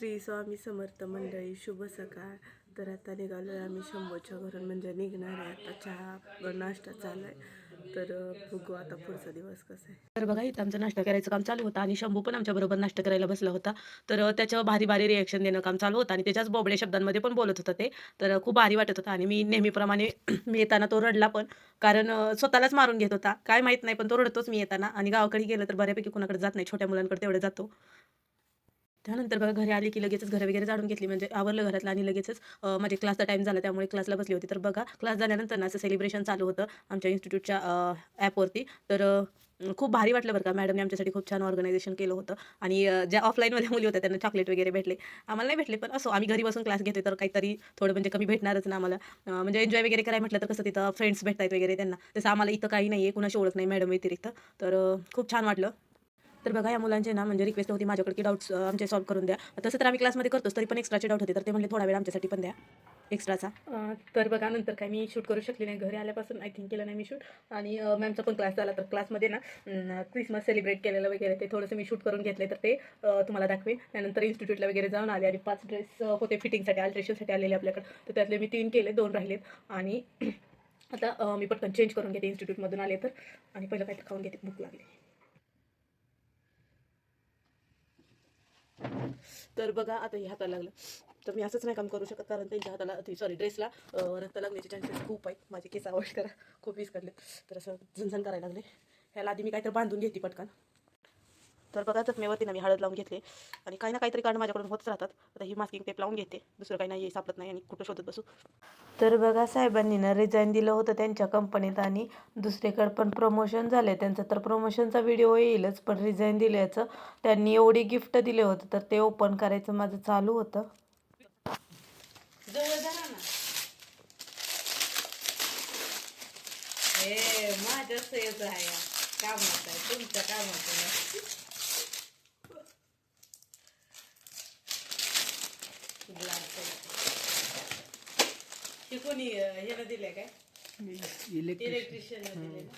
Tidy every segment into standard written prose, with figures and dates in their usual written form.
श्री स्वामी समर्थ मंडळी, शुभ सकाळ. तर आता निघालो आहे आम्ही शंभूच्या घरून, म्हणजे निघणार आहे आता. चहा नाश्ता चालू आहे. तर बघू आता पुढचा दिवस कसा आहे. तर बघा इथं आमचं नाश्ता करायचं काम चालू होतं आणि शंभू पण आमच्याबरोबर नाश्ता करायला बसला होता. तर त्याचं भारी भारी रिएक्शन देणं काम चालू होतं आणि त्याच्याच बोबड्या शब्दांमध्ये पण बोलत होतं ते. तर खूप भारी वाटत होतं आणि मी नेहमीप्रमाणे मी येताना तो रडला पण. कारण स्वतःलाच मारून घेत होता. काय माहीत नाही, पण तो रडतोच मी येताना. आणि गावाकडे गेलं तर बऱ्यापैकी कुणाकडे जात नाही, छोट्या मुलांकडे तेवढे जातो. त्यानंतर बघा घरी आली की लगेचच घरं वगैरे झाडून घेतली, म्हणजे आवरलं घरातलं आणि लगेचच माझे क्लासचा टाईम झाला त्यामुळे क्लासला बसली होती. तर बघा क्लास झाल्यानंतर ना असं सेलिब्रेशन चालू होतं आमच्या इन्स्टिट्यूटच्या ॲपवरती. तर खूप भारी वाटलं बरं का. मॅडमने आमच्यासाठी खूप छान ऑर्गनायझेशन केलं होतं आणि ज्या ऑफलाईनमध्ये मुली होत्या त्यांना चॉकलेट वगैरे भेटले. आम्हाला नाही भेटले, पण असो आम्ही घरी बसून क्लास घेतोय तर काहीतरी थोडं म्हणजे कमी भेटणारच ना आम्हाला. म्हणजे एन्जॉय वगैरे करायला म्हटलं तर कसं तिथं फ्रेंड्स भेटतायत वगैरे त्यांना. तसं आम्हाला इथं काही नाही आहे, कुणाशी ओळख नाही मॅडम व्यतिरिक्त. तर खूप छान वाटलं. तर बघा या मुलांचे ना म्हणजे रिक्वेस्ट होती माझ्याकडे की डाऊट्स आमचे सॉल्व्ह करून द्या. तसं तर आम्ही क्लासमध्ये करतोच, तरी पण एक्स्ट्राचे डाऊट होते. तर ते म्हणले थोडा वेळ आमच्यासाठी पण द्या एक्स्ट्राचा. तर बघा नंतर काय मी शूट करू शकली नाही. घरी आल्यापासून आय थिंक केलं नाही मी शूट. आणि मॅमचा पण क्लास झाला. तर क्लासमध्ये ना क्रिसमस सेलिब्रेट केलेलं वगैरे ते थोडंसं मी शूट करून घेतले. तर ते तुम्हाला दाखवेन. त्यानंतर इन्स्टिट्यूटला वगैरे जाऊन आले आणि 5 ड्रेस होते फिटिंगसाठी, अल्ट्रेशनसाठी आलेले आपल्याकडे. तर त्यातले मी 3 केले, 2 राहिलेत. आणि आता मी पटकन चेंज करून घेते इन्स्टिट्यूटमधून आले तर. आणि पहिलं काहीतरी खाऊन घेते, भूक लागली. तर बघा आता हे हाताला लागलं. तर मी असंच नाही काम करू शकत, कारण त्यांच्या हाताला सॉरी ड्रेसला रक्त लागण्याचे चान्सेस खूप आहेत. माझे केस अवॉइड करा, खूप विस्कटले. तर असं झणझण करायला लागले. ह्याला आधी मी काहीतरी बांधून घेते पटकन. तर बघा जखमेवरती ना मी हळद लावून घेतले आणि काही ना काहीतरी कारण माझ्याकडून होतच राहतात. आता ही मास्किंग टेप लावून घेते, दुसरं काही नाही सापडत नाही आणि कुठं शोधत बसू. तर बघा साहेबांनी ना रिझाईन दिलं होतं त्यांच्या कंपनीत आणि दुसरीकडे पण प्रमोशन झाले त्यांचं. तर प्रमोशनचा व्हिडिओ येईलच, पण रिझाईन दिल्याचं त्यांनी एवढी गिफ्ट दिले होते तर ते ओपन करायचं माझं चालू होतं. जवळ धरा ना. हे माझ्या सेज आहे, कामात आहे, तुमच्या कामात आहे. हे कोणी ह्याला दिले काय? इलेक्ट्रिशियन दिले ना.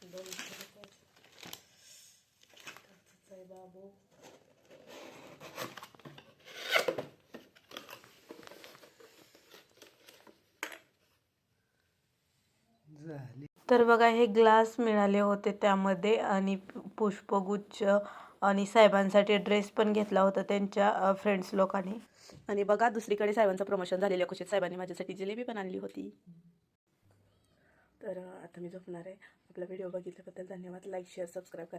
बाबू तर बघा हे ग्लास मिळाले होते त्यामध्ये, आणि पुष्पगुच्छ आणि साहेबांसाठी ड्रेस पण घेतला होता त्यांच्या फ्रेंड्स लोकांनी. आणि बघा दुसरीकडे साहेबांचं प्रमोशन झालेलं आहे. खुशीत साहेबांनी माझ्यासाठी जिलेबी पण आणली होती. तर आता मी झोपणार आहे. आपला व्हिडिओ बघितल्याबद्दल धन्यवाद. लाईक शेअर सबस्क्राईब करा.